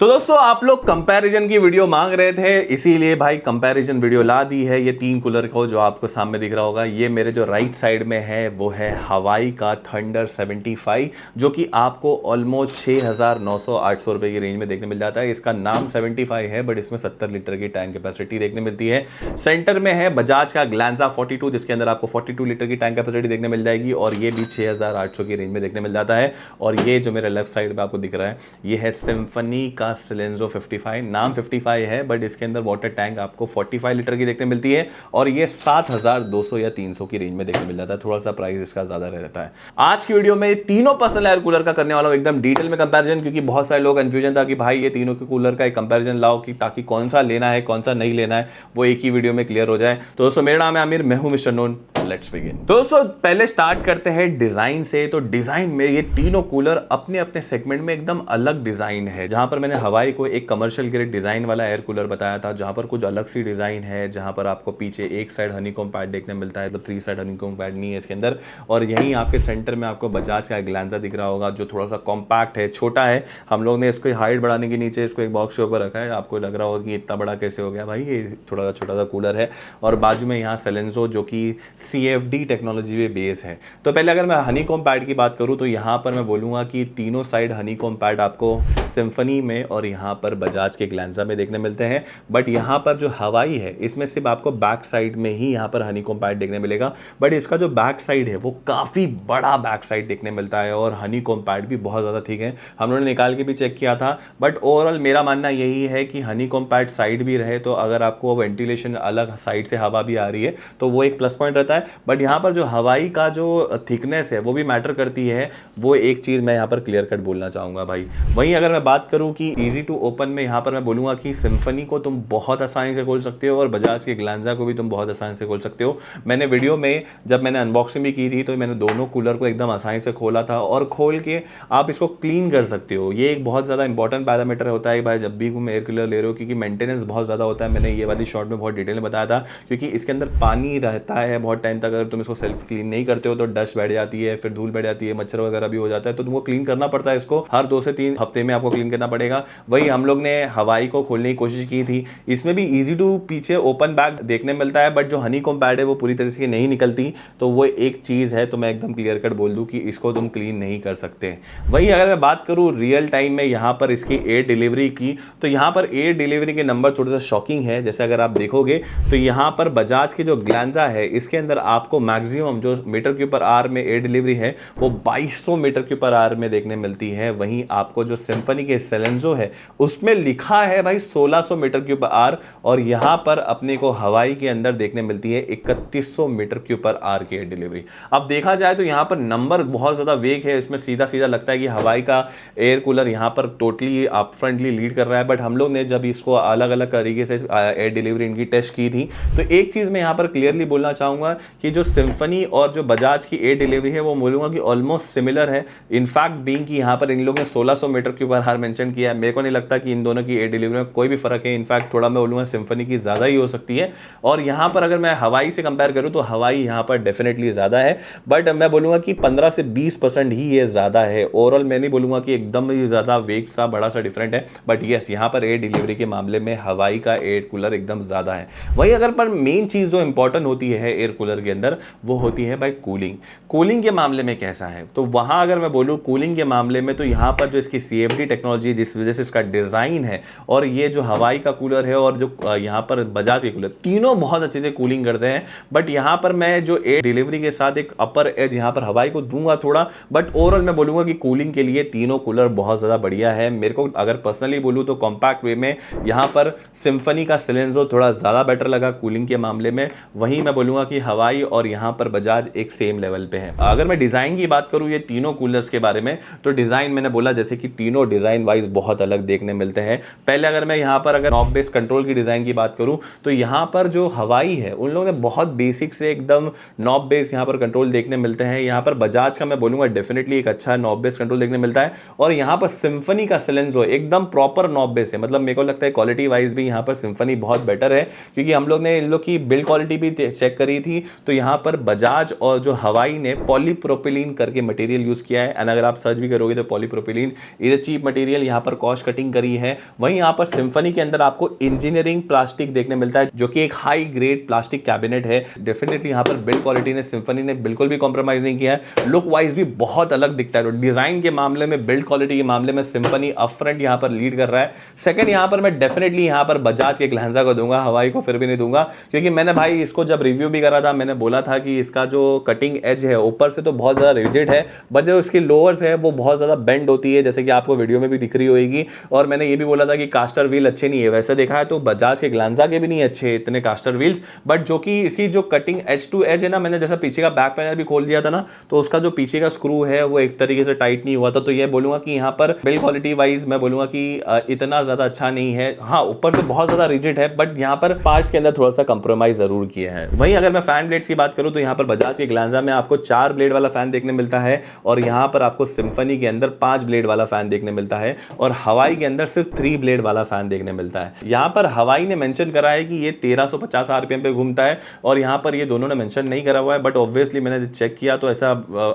तो दोस्तों आप लोग कंपैरिजन की वीडियो मांग रहे थे, इसीलिए भाई कंपैरिजन वीडियो ला दी है। ये 3 कूलर को जो आपको सामने दिख रहा होगा, ये मेरे जो राइट साइड में है वो है हवाई का थंडर 75, जो कि आपको ऑलमोस्ट 6,900-800 रुपए की रेंज में देखने मिल जाता है। इसका नाम 75 है, बट इसमें 70 लीटर की टैंक कैपेसिटी देखने मिलती है। सेंटर में है बजाज का ग्लैंजा 42, जिसके अंदर आपको 42 लीटर की टैंक कैपेसिटी देखने मिल जाएगी, और ये भी 6,800 की रेंज में देखने मिल जाता है। और ये जो मेरे लेफ्ट साइड में आपको दिख रहा है, ये है सिम्फनी का सिलेंजो 55। नाम 55 है, बट इसके अंदर वाटर टैंक आपको 45 लीटर की देखने मिलती है, और ये 7,200 या 300 की रेंज में देखने मिल जाता है। थोड़ा सा प्राइस इसका ज्यादा रहता है। आज की वीडियो में तीनों पर्सनल एयर कूलर का करने वाला हूं एकदम डिटेल में कंपैरिजन, क्योंकि बहुत सारे लोग कंफ्यूजन था कि भाई ये तीनों के कूलर का एक कंपैरिजन लाओ, कि ताकि कौन सा लेना है कौन सा नहीं लेना है वो एक ही वीडियो में क्लियर हो जाए। तो दोस्तों मेरा नाम है आमिर, मैं हूं मिस्टर नोन। Let's begin. दोस्तों पहले स्टार्ट करते हैं डिजाइन से। तो डिजाइन में ये तीनों कूलर अपने अपने सेगमेंट में एकदम अलग डिजाइन है। जहां पर मैंने हवाई को एक कमर्शियल ग्रेड डिजाइन वाला एयर कूलर बताया था, जहां पर कुछ अलग सी डिजाइन है, जहां पर आपको पीछे एक साइड हनीकॉम पैड देखने मिलता है, तो 3 साइड हनीकॉम पैड नहीं है इसके अंदर। और यहीं आपके सेंटर में आपको बजाज का ग्लैंजा दिख रहा होगा, जो थोड़ा सा कॉम्पैक्ट है, छोटा है। हम लोग ने इसको हाइट बढ़ाने के नीचे इसको एक बॉक्स के ऊपर रखा है। आपको लग रहा होगा कि इतना बड़ा कैसे हो गया, भाई ये थोड़ा सा छोटा सा कूलर है। और बाजू में यहाँ सेलेंजो, जो कि CFD टेक्नोलॉजी पे बेस है। तो पहले अगर मैं हनीकॉम पैड की बात करूं, तो यहाँ पर मैं बोलूँगा कि तीनों साइड हनीकॉम पैड आपको सिम्फनी में और यहाँ पर बजाज के ग्लैंजा में देखने मिलते हैं। बट यहाँ पर जो हवाई है, इसमें सिर्फ आपको बैक साइड में ही यहाँ पर हनीकॉम पैड देखने मिलेगा। बट इसका जो बैक साइड है वो काफ़ी बड़ा बैक साइड देखने मिलता है, और हनीकॉम पैड भी बहुत ज़्यादा ठीक है। हम लोगों ने निकाल के भी चेक किया था, बट ओवरऑल मेरा मानना यही है कि हनीकॉम पैड साइड भी रहे, तो अगर आपको वेंटिलेशन अलग साइड से हवा भी आ रही है तो वो एक प्लस पॉइंट रहता है। बट यहाँ पर जो हवाई का जो थिकनेस है वो भी मैटर करती है। वो एक चीज़ मैं यहाँ पर क्लियर कट बोलना चाहूँगा भाई। वहीं अगर मैं बात करूँ कि ईजी टू ओपन में, यहाँ पर मैं बोलूँगा कि सिम्फनी को तुम बहुत आसानी से खोल सकते हो, और बजाज के ग्लैंजा को भी तुम बहुत आसानी से खोल सकते हो। मैंने वीडियो में जब मैंने अनबॉक्सिंग भी की थी, तो मैंने दोनों कूलर को एकदम आसानी से खोला था, और खोल के आप इसको क्लीन कर सकते हो। ये एक बहुत ज़्यादा इंपॉर्टेंट पैरामीटर होता है भाई, जब भी तुम एयर कूलर ले रहे हो, क्योंकि मेंटेनेंस बहुत ज़्यादा होता है। मैंने ये वाली शॉर्ट में बहुत डिटेल में बताया था, क्योंकि इसके अंदर पानी रहता है बहुत टाइम तक। अगर तुम इसको सेल्फ क्लीन नहीं करते हो तो डस्ट बैठ जाती है, फिर धूल बैठ जाती है, मच्छर वगैरह भी हो जाता है, तो तुमको क्लीन करना पड़ता है। इसको हर 2 से 3 हफ्ते में आपको क्लीन करना पड़ेगा। वही हम लोग ने हवाई को खोलने की कोशिश की थी, इसमें भी ईजी टू पीछे ओपन बैक देखने मिलता है, बट जो हनीकॉम पैड है वो पूरी तरह से नहीं निकलती। तो वो एक चीज़ है, तो मैं एकदम क्लियर कट बोल दूं कि इसको तुम क्लीन नहीं कर सकते। वही अगर मैं बात करूं रियल टाइम में यहाँ पर इसकी एयर डिलीवरी की, तो यहाँ पर एयर डिलीवरी के नंबर थोड़ा सा शॉकिंग है। जैसे अगर आप देखोगे तो यहाँ पर बजाज के जो ग्लैंजा है, इसके अंदर आपको मैक्सिमम जो मीटर के ऊपर आर में एयर डिलीवरी है वो 2200 मीटर के ऊपर आर में देखने मिलती है। वहीं आपको जो सिम्फनी के सेलेंजो है उसमें लिखा है भाई 1600 मीटर के ऊपर आर, और यहाँ पर अपने को हवाई के अंदर देखने मिलती है 3100 मीटर के ऊपर आर की एयर डिलीवरी। अब देखा जाए तो यहाँ पर नंबर बहुत ज़्यादा वेग है। इसमें सीधा सीधा लगता है कि हवाई का एयर कूलर यहाँ पर टोटली अप फ्रंटली लीड कर रहा है। बट हम लोग ने जब इसको अलग अलग तरीके से एयर डिलीवरी इनकी टेस्ट की थी, तो एक चीज़ मैं यहाँ पर क्लियरली बोलना चाहूँगा कि जो सिम्फनी और जो बजाज की एयर डिलीवरी है वो बोलूँगा कि ऑलमोस्ट सिमिलर है। इनफैक्ट बीइंग कि यहाँ पर इन लोगों ने 1600 मीटर के ऊपर हार मेंशन किया है, मेरे को नहीं लगता कि इन दोनों की एयर डिलीवरी में कोई भी फर्क है। इनफैक्ट थोड़ा मैं बोलूँगा सिम्फनी की ज़्यादा ही हो सकती है। और यहाँ पर अगर मैं हवाई से कंपेयर करूँ तो हवाई यहाँ पर डेफिनेटली ज़्यादा है, बट मैं बोलूँगा कि 15 से 20% ही ये ज़्यादा है। ओवरऑल मैं नहीं बोलूँगा कि एकदम ही ज़्यादा वेग सा बड़ा सा डिफरेंट है, बट येस यहाँ पर एयर डिलीवरी के मामले में हवाई का एयर कूलर एकदम ज़्यादा है। वही अगर पर मेन चीज़ जो इंपॉर्टेंट होती है एयर कूलर के अंदर, वो होती है भाई कूलिंग। कूलिंग के मामले में कैसा है, तो वहाँ अगर मैं बोलूँ कूलिंग के मामले में, तो यहाँ पर जो इसकी CFD टेक्नोलॉजी जिस वजह से इसका डिज़ाइन है, और ये जो हवाई का कूलर है और जो यहाँ पर बजाज के कूलर, तीनों बहुत अच्छे से कूलिंग करते हैं। बट यहाँ पर मैं जो एयर डिलीवरी के साथ एक अपर एज यहाँ पर हवाई को दूंगा थोड़ा, बट ओवरऑल मैं बोलूँगा कि कूलिंग के लिए तीनों कूलर बहुत ज़्यादा बढ़िया है। मेरे को अगर पर्सनली बोलूँ तो कॉम्पैक्ट वे में यहाँ पर सिम्फनी का सिलेंजो थोड़ा ज़्यादा बेटर लगा कूलिंग के मामले में। वहीं मैं बोलूँगा कि हवाई और यहाँ पर बजाज एक सेम लेवल पे है। अगर मैं डिज़ाइन की बात करूँ ये तीनों कूलर्स के बारे में, तो डिज़ाइन मैंने बोला जैसे कि तीनों डिज़ाइन वाइज बहुत अलग देखने मिलते हैं। पहले अगर मैं यहाँ पर अगर नॉब बेस कंट्रोल की डिज़ाइन की बात करूँ, तो यहाँ पर जो हवाई है उन लोगों ने बहुत बेसिक से एकदम नॉब बेस यहाँ पर कंट्रोल देखने मिलते हैं। यहाँ पर बजाज का मैं बोलूँगा डेफिनेटली एक अच्छा नॉब बेस कंट्रोल देखने मिलता है, और यहाँ पर सिम्फनी का सिलेंजो एकदम प्रॉपर नॉब बेस है। मतलब मेरे को लगता है क्वालिटी वाइज भी यहाँ पर सिम्फनी बहुत बेटर है, क्योंकि हम लोग ने इन लोग की बिल्ड क्वालिटी भी चेक करी थी। तो यहाँ पर बजाज और जो हवाई ने पॉलीप्रोपिलीन करके मटेरियल यूज़ किया है, एंड अगर आप सर्च भी करोगे तो polypropylene is a cheap material. यहाँ पर कॉस्ट कटिंग करी है। वहीं यहाँ पर सिम्फनी के अंदर आपको इंजीनियरिंग प्लास्टिक देखने मिलता है, जो कि एक हाई ग्रेड प्लास्टिक कैबिनेट है। डेफिनेटली यहाँ पर बिल्ड क्वालिटी ने सिम्फनी ने बिल्कुल भी कॉम्प्रोमाइज नहीं किया है। लुक वाइज भी बहुत अलग दिखता है। डिजाइन के मामले में, बिल्ड क्वालिटी के मामले में सिम्फनी अप फ्रंट यहाँ पर लीड कर रहा है। सेकंड यहाँ पर मैं डेफिनेटली यहाँ पर बजाज के ग्लैंजा को दूंगा, हवाई को फिर भी नहीं दूंगा, क्योंकि मैंने भाई इसको जब रिव्यू भी करा था, मैंने बोला था कि इसका जो कटिंग एज है ऊपर से तो बहुत ज़्यादा रिजिड है, बट जो इसकी लोअर्स है वो बहुत ज़्यादा बेंड होती है, जैसे कि आपको वीडियो में भी दिख रही होगी। और मैंने ये भी बोला था कि कास्टर व्हील अच्छे नहीं है। वैसे देखा है तो बजाज के ग्लैंजा के भी नहीं अच्छे इतने कास्टर व्हील्स, बट जो कि इसकी जो कटिंग एज टू एज है ना, मैंने जैसा पीछे का बैक पैनल भी खोल दिया था ना, तो उसका जो पीछे का स्क्रू है वो एक तरीके से टाइट नहीं हुआ था। तो ये बोलूंगा कि यहाँ पर बिल्ड क्वालिटी वाइज मैं बोलूंगा कि इतना ज़्यादा अच्छा नहीं है। हाँ, ऊपर से बहुत ज़्यादा रिजिड है, बट यहाँ पर पार्ट्स के अंदर थोड़ा सा कंप्रोमाइज जरूर किया है। वहीं अगर मैं फैन ब्लेड्स की बात करूं तो यहाँ पर बजाज के ग्लैंजा में आपको 4 ब्लेड वाला फैन देखने मिलता है, और यहाँ पर आपको सिम्फनी के अंदर 5 ब्लेड वाला फैन देखने मिलता है, और हवाई के अंदर सिर्फ 3 ब्लेड वाला फैन देखने मिलता है। यहाँ पर हवाई ने मेंशन करा है कि ये 1350 आरपीएम पे घूमता है, और यहाँ पर ये दोनों ने मेंशन नहीं करा हुआ है, बट ऑब्वियसली मैंने चेक किया तो ऐसा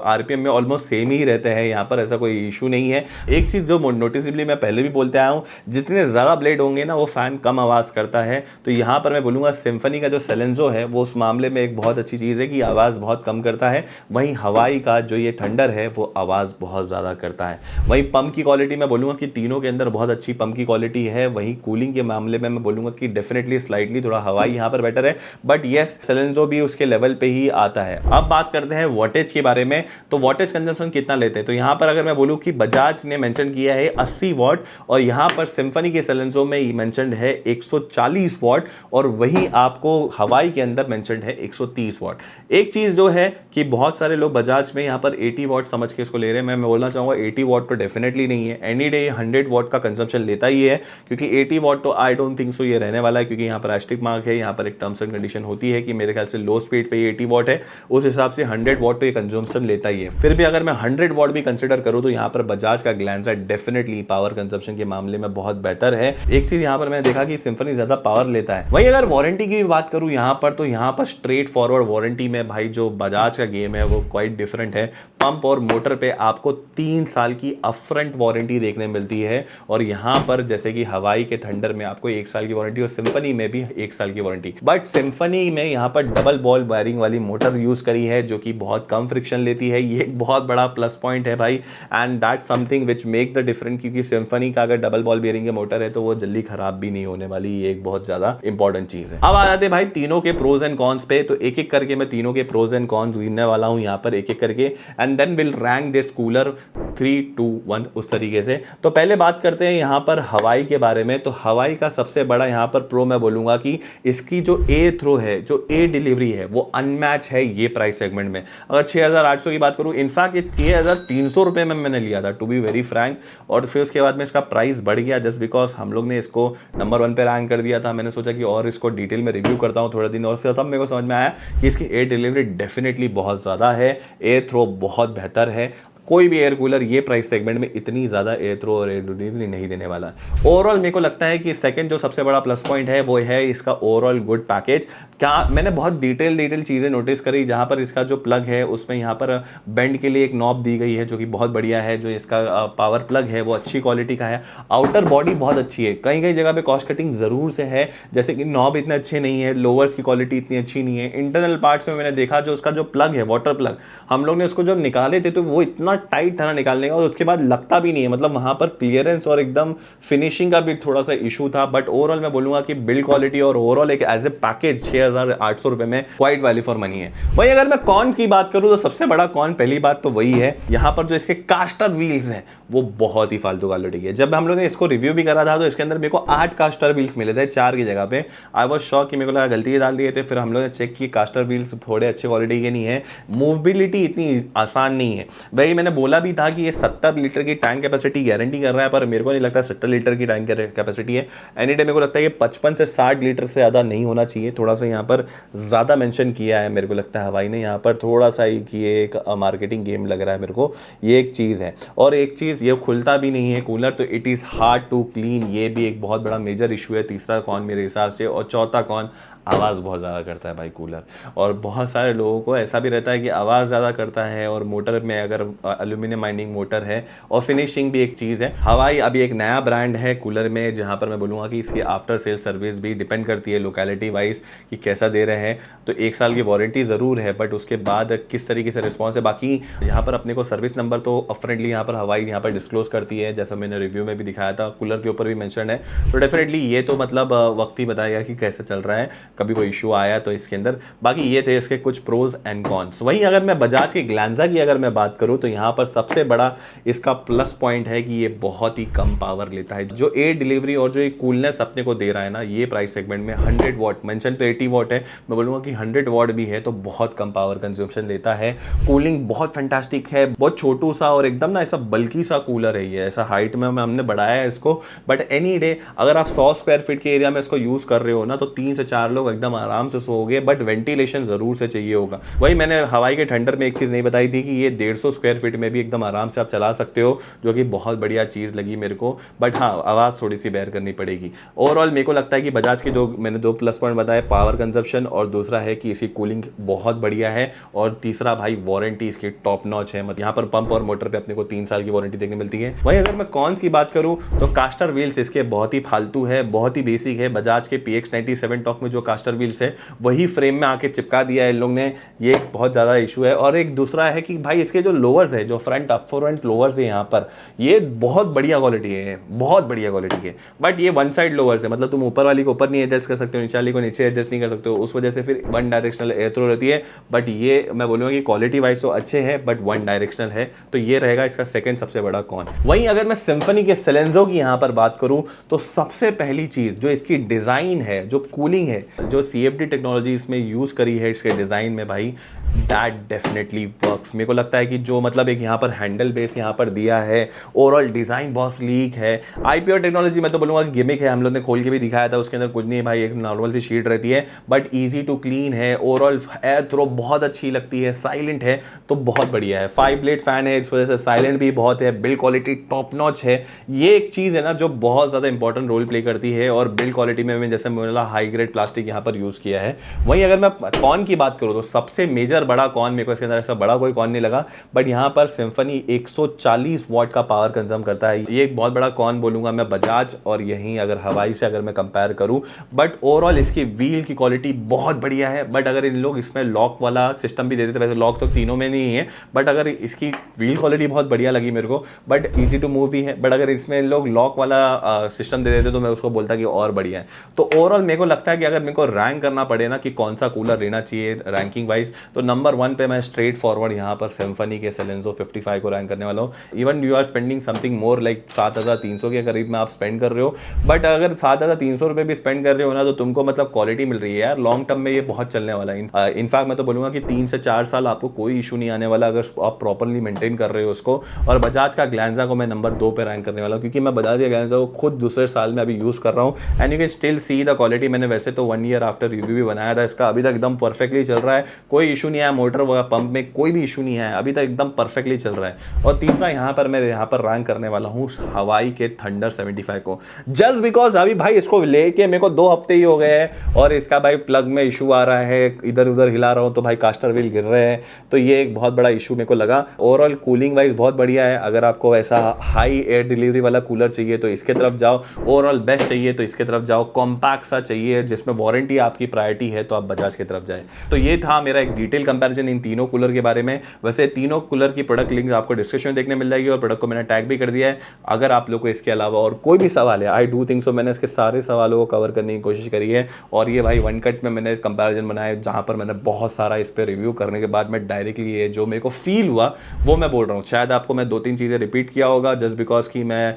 आरपीएम में ऑलमोस्ट सेम ही रहते हैं। यहाँ पर ऐसा कोई इशू नहीं है। एक चीज जो नोटिसेबली मैं पहले भी बोलते आया हूँ, जितने ज्यादा ब्लेड होंगे ना वो फैन कम आवाज करता है। तो यहाँ पर मैं बोलूंगा सिम्फनी का जो सेलेंजो है वो उस मामले में एक बहुत अच्छी चीज है कि आवाज बहुत कम करता है। वहीं हवाई का जो ये थंडर है वो आवाज बहुत ज्यादा करता है। वहीं पंप की क्वालिटी मैं बोलूंगा कि तीनों के अंदर बहुत अच्छी पंप की क्वालिटी है। वहीं कूलिंग के मामले में मैं बोलूंगा कि डेफिनेटली स्लाइटली थोड़ा हवाई यहाँ पर बेटर है, बट येस सेलेंजो भी उसके लेवल पे ही आता है। अब बात करते हैं वॉटेज के बारे में, तो वॉटेज कंजम्पशन कितना लेते हैं। तो यहाँ पर अगर मैं बोलूँ कि बजाज ने मेंशन किया है 80 वॉट, और यहाँ पर सिम्फनी के सेलेंजो में मेंशनड है 140 वॉट, और वहीं आपको हवाई के अंदर मेंशनड है 130 वॉट। एक चीज जो है कि बहुत सारे लोग बजाज में यहाँ पर 80 वॉट समझ के इसको ले रहे हैं। मैं बोलना चाहूँगा 80 वॉट तो डेफिनेटली नहीं है। एनी डे 100 वॉट का कंजम्पशन लेता ही है, क्योंकि 80 वॉट तो आई डोंट थिंक सो ये रहने वाला है, क्योंकि यहाँ पर एस्ट्रिक मार्क है। यहाँ पर एक टर्म्स एंड कंडीशन होती है कि मेरे ख्याल से लो स्पीड पे 80 वॉट है, उस हिसाब से 100 वॉट तो ये कंजम्पशन लेता ही है। फिर भी अगर मैं 100 वॉट भी कंसिडर करूँ तो यहाँ पर बजाज का ग्लैंजा डेफिनेटली पावर कंजम्पशन के मामले में बहुत बेहतर है। एक चीज यहाँ पर मैंने देखा कि सिम्फनी ज्यादा पावर लेता है। वहीं अगर वारंटी की भी बात करूँ यहाँ पर, तो यहाँ पर स्ट्रेट फॉरवर्ड वारंटी में भाई जो बजाज का गेम है वो क्वाइट डिफरेंट है। पंप और मोटर पे आपको 3 साल की अपफ्रंट वारंटी देखने मिलती है, और यहाँ पर जैसे कि हवाई के थंडर में आपको 1 साल की वारंटी, और सिम्फनी में भी 1 साल की वारंटी। बट सिम्फनी में यहाँ पर डबल बॉल वायरिंग वाली मोटर यूज करी है, जो कि बहुत कम फ्रिक्शन लेती है। ये एक बहुत बड़ा प्लस पॉइंट है भाई, and that something which make the difference, क्योंकि सिम्फनी का अगर डबल बॉल बेयरिंग के मोटर है तो वो जल्दी खराब भी नहीं होने वाली। ये एक बहुत ज्यादा इंपॉर्टेंट चीज है। अब आ जाते हैं भाई तीनों के प्रोज एंड कॉन्स पे, तो एक एक करके मैं तीनों के प्रोज एंड कॉन्स गिनने वाला हूं यहाँ पर एक एक करके, and then will rank this cooler 3, 2, 1 उस तरीके से। तो पहले बात करते हैं यहाँ पर हवाई के बारे में। तो हवाई का सबसे बड़ा यहाँ पर प्रो मैं बोलूंगा कि इसकी जो ए थ्रो है, जो ए डिलीवरी है वो अनमैच है ये प्राइस सेगमेंट में। अगर 6800 की बात करूँ, इनफैक्ट ये 6300 रुपये में मैंने लिया था टू बी वेरी फ्रैंक, और फिर उसके बाद में इसका प्राइस बढ़ गया जस्ट बिकॉज हम लोग ने इसको नंबर 1 पे रैंक कर दिया था। मैंने सोचा कि और इसको डिटेल में रिव्यू करता हूँ थोड़ा दिन, और फिर तब मेरे को समझ में आया कि इसकी एयर डिलीवरी डेफिनेटली बहुत ज़्यादा है, एयर थ्रो बहुत बेहतर है। कोई भी एयर कूलर ये प्राइस सेगमेंट में इतनी ज़्यादा एयर थ्रो और एयर डिलीवरी नहीं देने वाला। ओवरऑल मेरे को लगता है कि सेकंड जो सबसे बड़ा प्लस पॉइंट है वो है इसका ओवरऑल गुड पैकेज। क्या मैंने बहुत डिटेल चीज़ें नोटिस करी, जहाँ पर इसका जो प्लग है उसमें यहाँ पर बेंड के लिए एक नॉब दी गई है जो कि बहुत बढ़िया है। जो इसका पावर प्लग है वो अच्छी क्वालिटी का है। आउटर बॉडी बहुत अच्छी है, कहीं कहीं जगह पे कॉस्ट कटिंग ज़रूर से है, जैसे कि नॉब इतने अच्छे नहीं है, लोअर्स की क्वालिटी इतनी अच्छी नहीं है। इंटरनल पार्ट्स में मैंने देखा जो उसका जो प्लग है वाटर प्लग, हम लोग ने उसको जब निकाले थे तो वो इतना टाइट था ना निकालने का, और उसके बाद लगता भी नहीं है, मतलब वहां पर क्लियरेंस और एकदम फिनिशिंग का भी थोड़ा सा इशू था। बट ओवरऑल मैं बोलूंगा कि बिल्ड क्वालिटी और ओवरऑल एक एज ए पैकेज 6800 रुपए में क्वाइट वैल्यू फॉर मनी है। वही अगर मैं कॉन की बात करूं तो सबसे बड़ा कॉन पहली बात तो वही है, यहां पर जो इसके कास्टर व्हील्स हैं वो बहुत ही फालतू क्वालिटी है। जब हम लोग ने इसको रिव्यू भी करा था तो इसके अंदर मेरे को 8 कास्टर व्हील्स मिले थे 4 की जगह पे। आई वाज शॉक कि मेरे को लगा गलती डाल दिए थे, फिर हम लोग ने चेक किए कास्टर व्हील्स थोड़े अच्छे क्वालिटी के नहीं है, मूवेबिलिटी इतनी आसान नहीं है। वही मैंने बोला भी था कि ये 70 लीटर की टैंक कैपेसिटी गारंटी कर रहा है, पर मेरे को नहीं लगता 70 लीटर की टैंक कैपेसिटी है। एनी डे मेरे को लगता है कि 55 से 60 लीटर से ज़्यादा नहीं होना चाहिए। थोड़ा सा यहाँ पर ज़्यादा मेंशन किया है मेरे को लगता है हवाई ने यहाँ पर थोड़ा सा ही कि एक मार्केटिंग गेम लग रहा है मेरे को, ये एक चीज़ है। और एक चीज़ ये खुलता भी नहीं है कूलर, तो it is hard to clean, ये भी एक बहुत बड़ा मेजर इशू है। तीसरा कौन मेरे हिसाब से, और चौथा कौन आवाज़ बहुत ज़्यादा करता है भाई कूलर। और बहुत सारे लोगों को ऐसा भी रहता है कि आवाज़ ज़्यादा करता है, और मोटर में अगर एल्यूमिनियम माइनिंग मोटर है और फिनिशिंग भी एक चीज़ है। हवाई अभी एक नया ब्रांड है कूलर में, जहाँ पर मैं बोलूँगा कि इसकी आफ्टर सेल सर्विस भी डिपेंड करती है लोकेलिटी वाइज कि कैसा दे रहे हैं। तो 1 साल की वारंटी ज़रूर है, बट उसके बाद किस तरीके से रिस्पॉन्स है, बाकी यहाँ पर अपने को सर्विस नंबर तो फ्रेंडली यहाँ पर हवाई यहाँ पर डिस्क्लोज करती है, जैसा मैंने रिव्यू में भी दिखाया था, कूलर के ऊपर भी मेंशन है। तो डेफिनेटली ये तो मतलब वक्त ही बताएगा कि कैसे चल रहा है, कभी कोई इशू आया तो इसके अंदर। बाकी ये थे इसके कुछ प्रोज एंड कॉन्स। वहीं अगर मैं बजाज की ग्लैंजा की अगर मैं बात करूँ तो यहाँ पर सबसे बड़ा इसका प्लस पॉइंट है कि ये बहुत ही कम पावर लेता है। जो एयर डिलीवरी और जो एक कूलनेस अपने को दे रहा है ना, ये प्राइस सेगमेंट में 100 वॉट, मेंशन तो 80 वॉट है, मैं बोलूँगा कि 100 वॉट भी है तो बहुत कम पावर कंज्यूम्पशन लेता है। कूलिंग बहुत फैंटास्टिक है, बहुत छोटू सा और एकदम ना ऐसा बल्कि सा कूलर है ये, ऐसा हाइट में हमने बढ़ाया है इसको। बट एनी डे अगर आप 100 स्क्वायर फीट के एरिया में इसको यूज़ कर रहे हो ना, तो 3 से 4 लोग एकदम आराम से सोओगे, बट वेंटिलेशन ज़रूर से चाहिए होगा। वही मैंने हवाई के थंडर में एक चीज़ नहीं बताई थी कि ये 150 स्क्वायर फीट में भी एकदम आराम से आप चला सकते हो, जो कि बहुत बढ़िया चीज़ लगी मेरे को। बट हाँ, आवाज़ थोड़ी सी बेयर करनी पड़ेगी। ओवरऑल मेरे को लगता है कि बजाज के जो मैंने 2 प्लस पॉइंट बताए, पावर कंजप्शन और दूसरा है कि इसकी कूलिंग बहुत बढ़िया है, और तीसरा भाई वारंटी इसकी टॉप नॉच है। मतलब यहाँ पर पंप और मोटर पे अपने को 3 साल की वारंटी देखने मिलती है। वहीं अगर मैं कॉन्स की बात करूँ तो कास्टर व्हील्स इसके बहुत ही फालतू है, बहुत ही बेसिक है। बजाज के PX97 टॉक में जो कास्टर व्हील्स है वही फ्रेम में आके चिपका दिया है इन लोग ने, ये एक बहुत ज़्यादा इशू है। और एक दूसरा है कि भाई इसके जो लोअर्स है, जो फ्रंट लोअर्स है यहाँ पर, ये बहुत बढ़िया क्वालिटी है, बहुत बढ़िया क्वालिटी है। बट ये वन साइड लोअर्स है, मतलब तुम ऊपर वाली को ऊपर नहीं एडजस्ट कर सकते हो, नीचे वाली को नीचे एडजस्ट नहीं कर सकते हो, उस वजह से फिर वन डायरेक्शनल एयर थ्रो रहती है। बट ये मैं बोलूँगा कि क्वालिटी वाइज तो अच्छे हैं, बट वन डायरेक्शनल है, तो ये रहेगा इसका सेकंड सबसे बड़ा कॉन। वहीं अगर मैं सिम्फनी के सिलेंजो की यहाँ पर बात करूँ तो सबसे पहली चीज़ जो इसकी डिज़ाइन है, जो कूलिंग है, जो CFD टेक्नोलॉजी इसमें यूज़ करी है इसके डिज़ाइन में भाई, दैट डेफिनेटली वर्क्स। मेरे को लगता है कि जो मतलब एक यहाँ पर हैंडल बेस यहाँ पर दिया है, ओवरऑल डिज़ाइन बहुत स्लीक है। IPR टेक्नोलॉजी मैं तो बोलूँगा कि गिमिक है, हम लोग ने खोल के भी दिखाया था, उसके अंदर कुछ नहीं है भाई, एक नॉर्मल सी शीट रहती है, बट ईजी टू क्लीन है। ओवरऑल एयर थ्रो बहुत अच्छी लगती है, साइलेंट है तो बहुत बढ़िया है। 5 ब्लेड फैन है, इस वजह से साइलेंट भी बहुत है, बिल्ड क्वालिटी टॉप नॉच है। ये एक चीज़ है ना जो बहुत ज़्यादा इंपॉर्टेंट रोल प्ले करती है, और बिल्ड क्वालिटी में जैसे बोला हाई ग्रेड प्लास्टिक यहाँ पर यूज़ किया है। वहीं अगर मैं कॉन की बात करूँ तो सबसे मेजर बड़ा कॉन, मेरे को इसके अंदर ऐसा बड़ा कोई कॉन नहीं लगा, बट यहाँ पर सिम्फनी 140 वॉट का पावर कंज्यूम करता है, ये एक बहुत बड़ा कॉन बोलूँगा मैं बजाज और यहीं अगर हवाई से अगर मैं कंपेयर करूँ। बट ओवरऑल इसकी व्हील की क्वालिटी बहुत बढ़िया है। बट अगर इन लोग इसमें लॉक वाला सिस्टम भी दे देते, वैसे लॉक तो तीनों में नहीं है, बट अगर इसकी व्हील क्वालिटी बहुत बढ़िया लगी मेरे को, बट ईजी टू मूव भी है। बट अगर इसमें इन लोग लॉक वाला सिस्टम दे देते तो मैं उसको बोलता कि और बढ़िया है। तो ओवरऑल मेरे को लगता है कि अगर मेरे को रैंक करना पड़े ना कि कौन सा कूलर लेना चाहिए रैंकिंग वाइज, तो नंबर 1 पे मैं स्ट्रेट फॉरवर्ड यहाँ पर सिम्फनी के सिलेंजो 55 को रैंक करने वाला हूँ। Even you are spending something more like 7300 के करीब में आप स्पेंड कर रहे हो, बट अगर 7300 रुपये भी स्पेंड कर रहे हो ना, तो तुमको मतलब क्वालिटी मिल रही है यार, लॉन्ग टर्म में ये बहुत चलने वाला है। इनफैक्ट मैं तो बोलूँगा कि 3 से 4 साल आपको कोई इशू नहीं आने वाला अगर आप प्रॉपरली मेंटेन कर रहे हो उसको। और बजाज का ग्लैंजा को मैं नंबर 2 पे रैंक करने वाला हूँ, क्योंकि मैं बजाज का ग्लैंजा को खुद दूसरे साल में अभी यूज़ कर रहा हूँ, and you can still see the quality. मैंने वैसे तो 1 ईयर आफ्टर रिव्यू भी बनाया था इसका, अभी तक एकदम परफेक्टली चल रहा है, कोई इशू नहीं आया, मोटर वगैरह पंप में कोई भी इशू नहीं है, अभी तक एकदम परफेक्टली चल रहा है। और तीसरा यहाँ पर मैं यहाँ पर रैंक करने वाला हूँ हवाई के थंडर 75 को, जस्ट बिकॉज अभी भाई इसको लेके मेरे को 2 हफ्ते ही हो गए हैं, और इसका भाई प्लग में इशू आ रहा है, इधर उधर हिला रहा हूँ तो भाई कास्टर व्हील गिर रहे हैं, तो ये एक बहुत बड़ा इशू मेरे को लगा। ओवरऑल कूलिंग वाइज बहुत बढ़िया है, अगर आपको ऐसा हाई एयर डिलीवरी वाला कूलर चाहिए तो इसके तरफ जाओ, ओवरऑल बेस्ट चाहिए तो इसके तरफ जाओ, कॉम्पैक्ट सा चाहिए जिसमें वारंटी आपकी प्रायोरिटी है तो आप बजाज की तरफ जाए। तो ये था मेरा एक डिटेल कंपैरिजन इन तीनों कूलर के बारे में। वैसे तीनों कूलर की प्रोडक्ट लिंक आपको डिस्क्रिप्शन में देखने मिल जाएगी, और प्रोडक्ट को मैंने टैग भी कर दिया है। अगर आप लोग को इसके अलावा और कोई भी सवाल है, आई डू थिंक सो मैंने इसके सारे सवालों को कवर करने की कोशिश करी है, और ये भाई वन कट में मैंने कंपैरिजन बनाया, जहाँ पर मैंने बहुत सारा इस पर रिव्यू करने के बाद मैं डायरेक्टली ये जो मेरे को फील हुआ वो मैं बोल रहा हूँ। शायद आपको मैं 2-3 चीज़ें रिपीट किया होगा, जस्ट बिकॉज कि मैं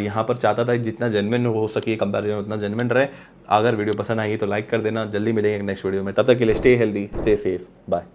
यहाँ पर चाहता था जितना जेन्युइन हो सके कंपैरिजन उतना जेन्युइन रहे। अगर वीडियो पसंद आई तो लाइक कर देना। जल्दी मिलेंगे नेक्स्ट वीडियो में, तब तक के लिए stay healthy, stay safe, bye.